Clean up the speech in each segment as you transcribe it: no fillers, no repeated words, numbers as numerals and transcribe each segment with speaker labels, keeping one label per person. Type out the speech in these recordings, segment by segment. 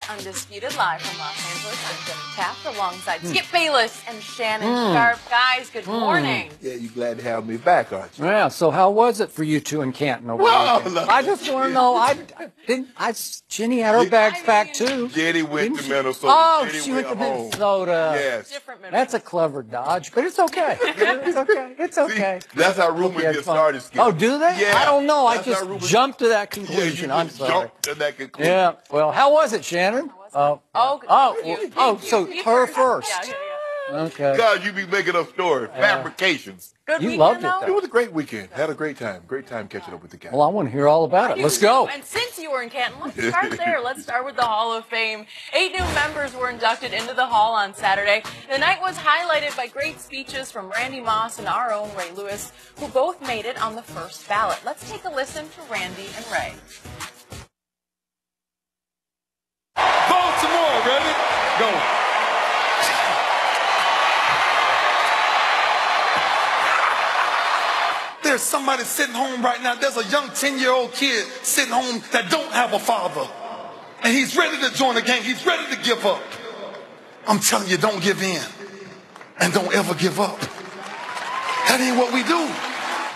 Speaker 1: Undisputed live from Los Angeles. I'm Jenny Taft alongside Skip Bayless and Shannon Sharp. Guys, good morning.
Speaker 2: Yeah, you glad to have me back, aren't you?
Speaker 3: Yeah, so how was it for you two in Canton over the weekend? I just want to know, Jenny had her bags packed too.
Speaker 2: Jenny went to Minnesota.
Speaker 3: Oh,
Speaker 2: Jenny
Speaker 3: she went to
Speaker 2: home.
Speaker 3: Minnesota.
Speaker 2: Yes.
Speaker 1: Different Minnesota.
Speaker 3: That's a clever dodge, but it's okay. It's okay. It's okay.
Speaker 2: See, that's how rumors get started, Skip.
Speaker 3: Oh, do they?
Speaker 2: Yeah.
Speaker 3: I don't know. I
Speaker 2: That's how
Speaker 3: just
Speaker 2: rumors-
Speaker 3: jumped to that
Speaker 2: Yeah, you
Speaker 3: conclusion. I'm
Speaker 2: just
Speaker 3: sorry.
Speaker 2: jumped to that conclusion.
Speaker 3: Yeah. Well, how was it, Shannon?
Speaker 1: So
Speaker 3: her first.
Speaker 1: Yeah.
Speaker 3: Okay.
Speaker 2: God, you be making up stories, fabrications.
Speaker 1: Good
Speaker 3: You
Speaker 1: weekend,
Speaker 3: loved it,
Speaker 1: though?
Speaker 2: It was a great weekend. Had a great time. Great time catching up with the guys.
Speaker 3: Well, I want to hear all about it. Let's go.
Speaker 1: And since you were in Canton, let's start there. Let's start with the Hall of Fame. 8 new members were inducted into the Hall on Saturday. The night was highlighted by great speeches from Randy Moss and our own Ray Lewis, who both made it on the first ballot. Let's take a listen to Randy and Ray.
Speaker 4: Baltimore, baby. Go. There's somebody sitting home right now. There's a young 10-year-old kid sitting home that don't have a father. And he's ready to join the gang. He's ready to give up. I'm telling you, don't give in. And don't ever give up. That ain't what we do.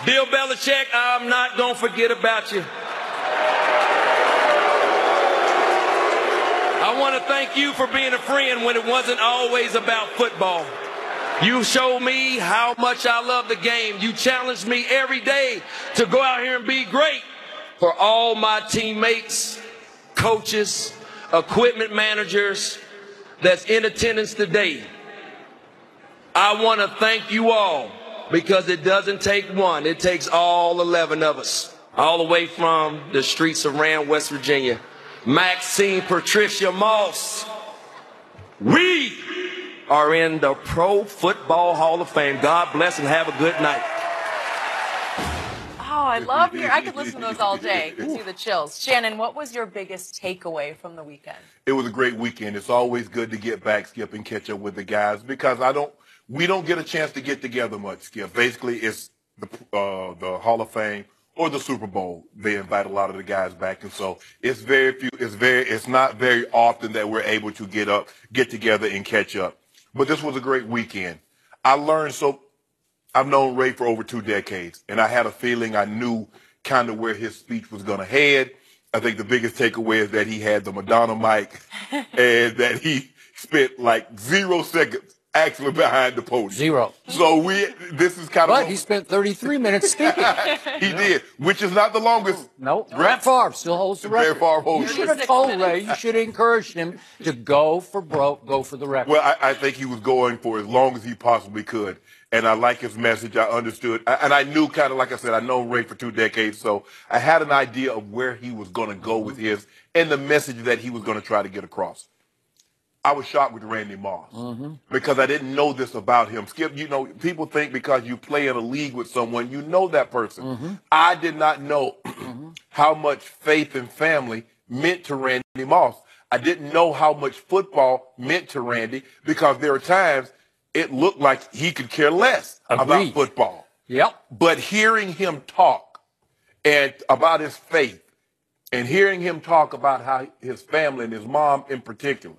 Speaker 5: Bill Belichick, I'm not going to forget about you. I want to thank you for being a friend when it wasn't always about football. You showed me how much I love the game. You challenged me every day to go out here and be great. For all my teammates, coaches, equipment managers that's in attendance today, I want to thank you all, because it doesn't take one. It takes all 11 of us, all the way from the streets of Rand, West Virginia. Maxine Patricia Moss, we are in the Pro Football Hall of Fame. God bless and have a good night.
Speaker 1: Oh, I love hearing. I could listen to those all day. Gives you the chills. Shannon, what was your biggest takeaway from the weekend?
Speaker 2: It was a great weekend. It's always good to get back, Skip, and catch up with the guys, because we don't get a chance to get together much, Skip. Basically, it's the Hall of Fame or the Super Bowl. They invite a lot of the guys back, and so it's not very often that we're able to get together and catch up. But this was a great weekend. I've known Ray for over 2 decades, and I had a feeling I knew kind of where his speech was going to head. I think the biggest takeaway is that he had the Madonna mic and that he spent like 0 seconds actually behind the podium.
Speaker 3: 0.
Speaker 2: So this is kind of.
Speaker 3: But he spent 33 minutes speaking.
Speaker 2: He did, which is not the longest.
Speaker 3: No, Brett Favre still holds the record.
Speaker 2: Brett Favre holds
Speaker 3: You
Speaker 2: the
Speaker 3: should have
Speaker 2: record.
Speaker 3: told Ray, you should have encouraged him to go for the record.
Speaker 2: Well, I think he was going for as long as he possibly could. And I like his message. I understood. And I knew, kind of like I said, I know Ray for 2 decades. So I had an idea of where he was going to go with his and the message that he was going to try to get across. I was shocked with Randy Moss because I didn't know this about him. Skip, people think because you play in a league with someone, you know that person. I did not know how much faith and family meant to Randy Moss. I didn't know how much football meant to Randy, because there are times it looked like he could care less about football.
Speaker 3: Yep.
Speaker 2: But hearing him talk and about his faith, and hearing him talk about how his family and his mom in particular,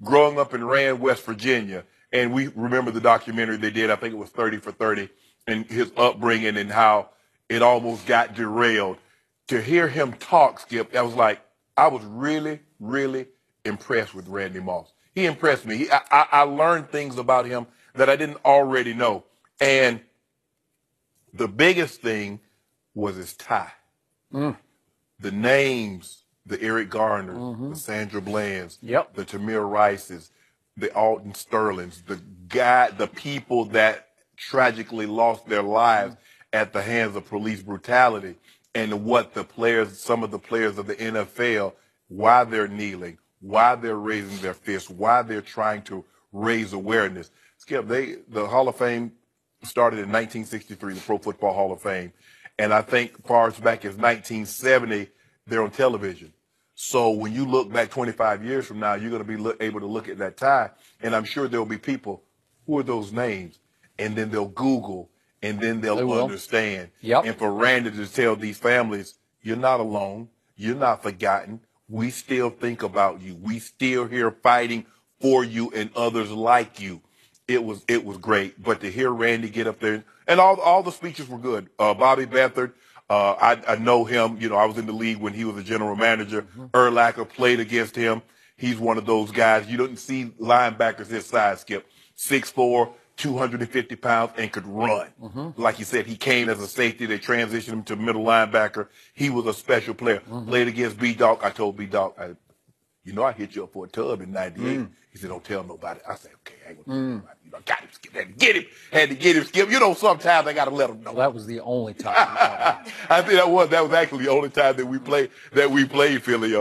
Speaker 2: growing up in Rand, West Virginia, and we remember the documentary they did, I think it was 30 for 30, and his upbringing and how it almost got derailed. To hear him talk, Skip, I was really, really impressed with Randy Moss. He impressed me. I learned things about him that I didn't already know. And the biggest thing was his tie. The names, the Eric Garner, the Sandra Blands, the Tamir Rices, the Alton Sterlings, the people that tragically lost their lives at the hands of police brutality, and what some of the players of the NFL, why they're kneeling, why they're raising their fists, why they're trying to raise awareness. Skip, the Hall of Fame started in 1963, the Pro Football Hall of Fame. And I think far as back as 1970, they're on television. So when you look back 25 years from now, you're going to be able to look at that tie, and I'm sure there'll be people, who are those names? And then they'll Google, and then they'll understand. And for Randy to tell these families, you're not alone, you're not forgotten, we still think about you. We still here fighting for you and others like you. It was great. But to hear Randy get up there, and all the speeches were good. Bobby Beathard, I know him. You know, I was in the league when he was a general manager. Urlacher played against him. He's one of those guys. You don't see linebackers his size, Skip. 6'4", 250 pounds, and could run. Like you said, he came as a safety. They transitioned him to middle linebacker. He was a special player. Played against B-Dog. I told B-Dog, you know, I hit you up for a tub in 98. He said, don't tell nobody. I said, okay, I ain't gonna tell nobody. You know, I got him, Skip. Had to get him, Skip. You know, sometimes I got to let him know.
Speaker 3: Well, that was the only time.
Speaker 2: I think that was actually the only time that we played Philly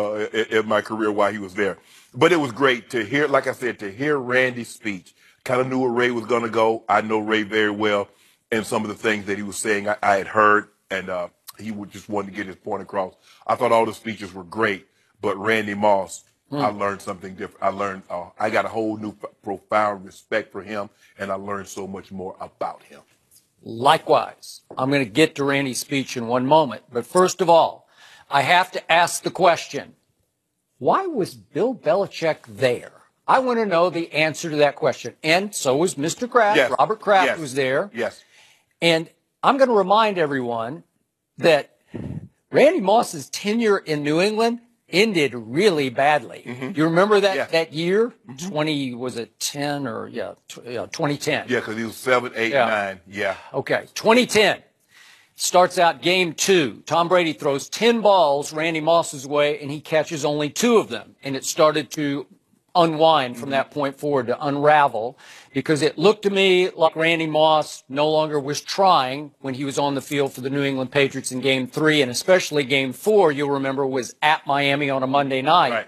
Speaker 2: in my career while he was there. But it was great to hear, like I said, to hear Randy's speech. Kind of knew where Ray was going to go. I know Ray very well, and some of the things that he was saying I had heard, and he would just wanted to get his point across. I thought all the speeches were great, but Randy Moss, I learned something different. I got a whole new profound respect for him, and I learned so much more about him.
Speaker 3: Likewise, I'm going to get to Randy's speech in one moment. But first of all, I have to ask the question, why was Bill Belichick there? I want to know the answer to that question. And so was Mr. Kraft.
Speaker 2: Yes.
Speaker 3: Robert Kraft
Speaker 2: Yes.
Speaker 3: was there.
Speaker 2: Yes.
Speaker 3: And I'm going to remind everyone that Randy Moss's tenure in New England ended really badly. You remember that year? 2010 or 2010.
Speaker 2: Yeah, because he was 7, 8, 9. Yeah.
Speaker 3: Okay, 2010. Starts out game 2. Tom Brady throws 10 balls Randy Moss's way, and he catches only 2 of them. And it started to unwind from that point forward, to unravel, because it looked to me like Randy Moss no longer was trying when he was on the field for the New England Patriots in game 3, and especially game 4, you'll remember, was at Miami on a Monday night.
Speaker 2: Right.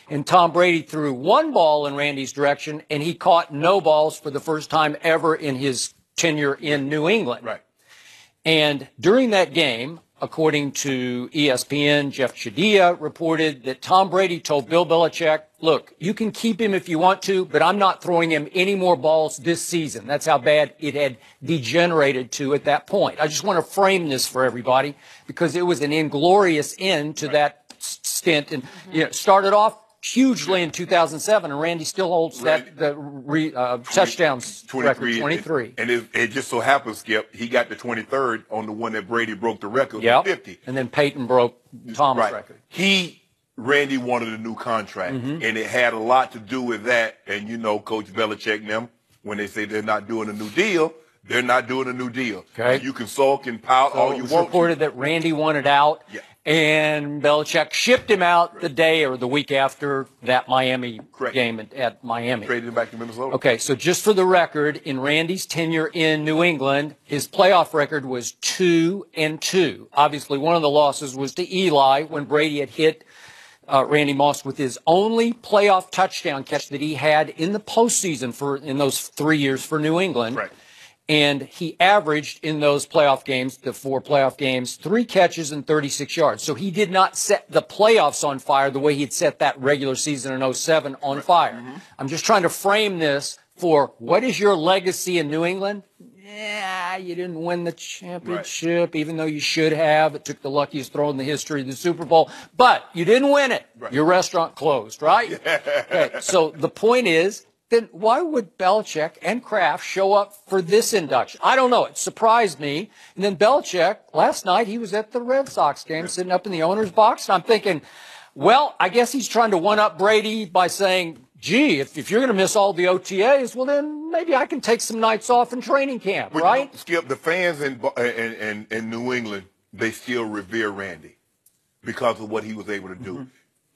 Speaker 3: And Tom Brady threw 1 ball in Randy's direction, and he caught no balls for the first time ever in his tenure in New England.
Speaker 2: Right.
Speaker 3: And during that game, according to ESPN, Jeff Chadia reported that Tom Brady told Bill Belichick, look, you can keep him if you want to, but I'm not throwing him any more balls this season. That's how bad it had degenerated to at that point. I just want to frame this for everybody because it was an inglorious end to that stint. And started off hugely in 2007, and Randy still holds touchdowns record, 23.
Speaker 2: And it just so happens, Skip, he got the 23rd on the one that Brady broke the record, 50.
Speaker 3: And then Peyton broke Tom's record.
Speaker 2: Randy wanted a new contract, and it had a lot to do with that. And, you know, Coach Belichick and them, when they say they're not doing a new deal, they're not doing a new deal.
Speaker 3: Okay.
Speaker 2: You can sulk and pout all you want.
Speaker 3: It was reported that Randy wanted out.
Speaker 2: Yeah.
Speaker 3: And Belichick shipped him out the day or the week after that Miami game at Miami.
Speaker 2: Traded him back to Minnesota.
Speaker 3: Okay, so just for the record, in Randy's tenure in New England, his playoff record was 2-2. Obviously, one of the losses was to Eli when Brady had hit Randy Moss with his only playoff touchdown catch that he had in the postseason in those 3 years for New England.
Speaker 2: Right.
Speaker 3: And he averaged in those playoff games, the 4 playoff games, 3 catches and 36 yards. So he did not set the playoffs on fire the way he had set that regular season in 2007 on fire. I'm just trying to frame this for what is your legacy in New England? Yeah, you didn't win the championship, even though you should have. It took the luckiest throw in the history of the Super Bowl. But you didn't win it. Your restaurant closed, right? Okay, so the point is, then why would Belichick and Kraft show up for this induction? I don't know. It surprised me. And then Belichick, last night, he was at the Red Sox game, sitting up in the owner's box. And I'm thinking, well, I guess he's trying to one-up Brady by saying, gee, if you're going to miss all the OTAs, well, then maybe I can take some nights off in training camp,
Speaker 2: but
Speaker 3: right?
Speaker 2: Skip, the fans in New England, they still revere Randy because of what he was able to do.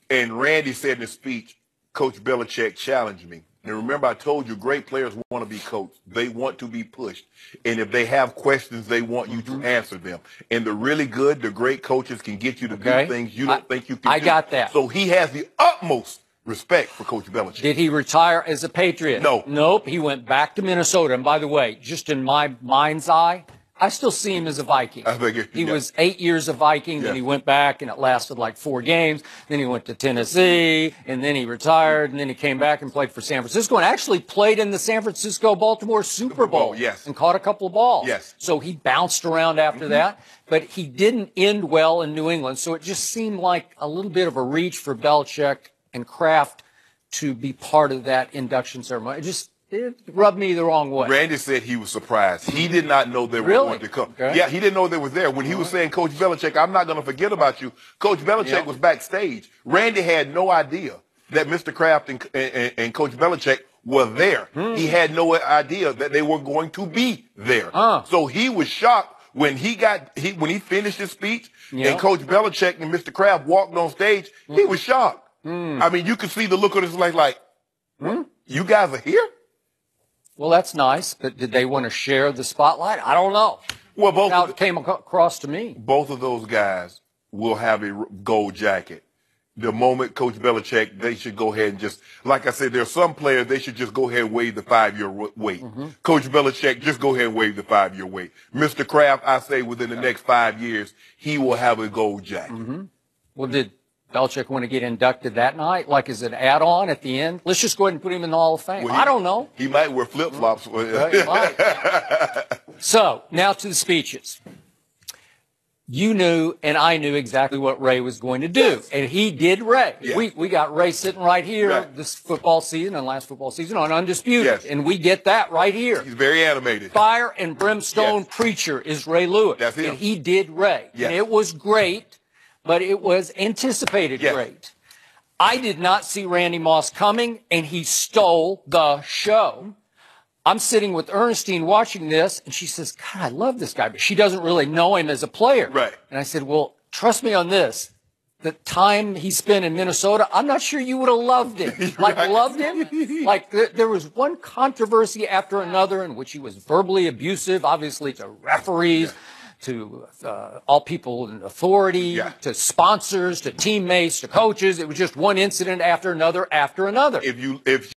Speaker 2: And Randy said in his speech, Coach Belichick challenged me. And remember, I told you, great players want to be coached. They want to be pushed. And if they have questions, they want you to answer them. And the really good, the great coaches can get you to do things you don't think you can do.
Speaker 3: I got that.
Speaker 2: So he has the utmost respect for Coach Belichick.
Speaker 3: Did he retire as a Patriot?
Speaker 2: No.
Speaker 3: Nope. He went back to Minnesota. And by the way, just in my mind's eye, I still see him as a Viking.
Speaker 2: I think
Speaker 3: He was 8 years a Viking, then he went back, and it lasted like 4 games. Then he went to Tennessee, and then he retired, and then he came back and played for San Francisco, and actually played in the San Francisco-Baltimore Super Bowl.
Speaker 2: Yes.
Speaker 3: And caught a couple of balls.
Speaker 2: Yes.
Speaker 3: So he bounced around after that, but he didn't end well in New England. So it just seemed like a little bit of a reach for Belichick and Kraft to be part of that induction ceremony. It rubbed me the wrong way.
Speaker 2: Randy said he was surprised. He did not know they were going to come.
Speaker 3: Okay.
Speaker 2: Yeah, he didn't know they were there. When he was saying, Coach Belichick, I'm not going to forget about you, Coach Belichick was backstage. Randy had no idea that Mr. Kraft and Coach Belichick were there. He had no idea that they were going to be there. So he was shocked when he finished his speech and Coach Belichick and Mr. Kraft walked on stage. He was shocked. I mean, you could see the look on his face like, you guys are here?
Speaker 3: Well, that's nice, but did they want to share the spotlight? I don't know.
Speaker 2: Well,
Speaker 3: How it came across to me.
Speaker 2: Both of those guys will have a gold jacket. The moment Coach Belichick, they should go ahead and just, like I said, there are some players, they should just go ahead and waive the 5-year wait. Coach Belichick, just go ahead and waive the 5-year wait. Mr. Kraft, I say within the next 5 years, he will have a gold jacket.
Speaker 3: Well, did Belichick want to get inducted that night? Like, is it an add-on at the end? Let's just go ahead and put him in the Hall of Fame.
Speaker 2: Well,
Speaker 3: I don't know.
Speaker 2: He might wear flip-flops.
Speaker 3: He might. So, now to the speeches. You knew and I knew exactly what Ray was going to do. And he did Ray. We got Ray sitting right here this football season and last football season on Undisputed. And we get that right here.
Speaker 2: He's very animated.
Speaker 3: Fire and brimstone preacher is Ray Lewis.
Speaker 2: That's him.
Speaker 3: And he did Ray. And it was great, but it was anticipated great. I did not see Randy Moss coming, and he stole the show. I'm sitting with Ernestine watching this, and she says, God, I love this guy, but she doesn't really know him as a player. And I said, well, trust me on this. The time he spent in Minnesota, I'm not sure you would have loved him. Loved him? Like, there was one controversy after another in which he was verbally abusive, obviously to referees, to all people in authority, to sponsors, to teammates, to coaches. It was just one incident after another after another.
Speaker 2: If